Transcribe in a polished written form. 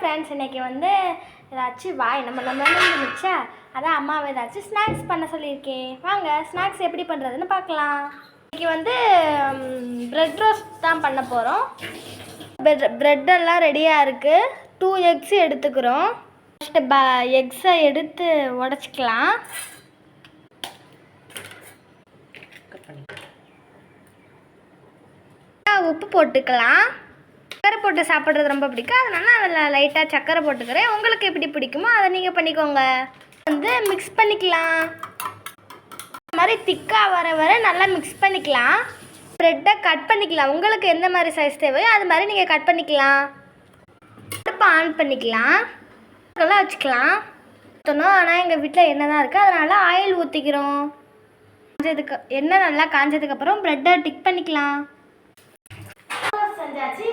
Friends, இன்றைக்கி வந்து ஏதாச்சும் நம்ம இருந்துச்சா, அதான் அம்மாவை ஏதாச்சும் ஸ்நாக்ஸ் பண்ண சொல்லியிருக்கேன். வாங்க ஸ்நாக்ஸ் எப்படி பண்ணுறதுன்னு பார்க்கலாம். இன்றைக்கி வந்து ப்ரெட் ரோஸ்ட் தான் பண்ண போகிறோம். ப்ரெட்டெல்லாம் ரெடியாக இருக்குது. 2 எக்ஸ் எடுத்துக்கிறோம். ஃபஸ்ட்டு எக்ஸை எடுத்து உடச்சிக்கலாம். உப்பு போட்டுக்கலாம். சக்கரை போட்டு சாப்பிட்றது ரொம்ப பிடிக்கும், அதனால அதில் லைட்டாக சக்கரை போட்டுக்கிறேன். உங்களுக்கு எப்படி பிடிக்குமோ அதை நீங்கள் பண்ணிக்கோங்க. வந்து மிக்ஸ் பண்ணிக்கலாம். இந்த மாதிரி திக்காக வர நல்லா மிக்ஸ் பண்ணிக்கலாம். ப்ரெட்டை கட் பண்ணிக்கலாம். உங்களுக்கு எந்த மாதிரி சைஸ் தேவையோ அது மாதிரி நீங்கள் கட் பண்ணிக்கலாம். அடுப்பை ஆன் பண்ணிக்கலாம். அதெல்லாம் வச்சுக்கலாம். ஆனால் எங்கள் வீட்டில் எண்ணெய் தான் இருக்குது, அதனால் ஆயில் ஊற்றிக்கிறோம். எண்ணெய் நல்லா காஞ்சதுக்கப்புறம் ப்ரெட்டை டிக் பண்ணிக்கலாம். செஞ்சாச்சு.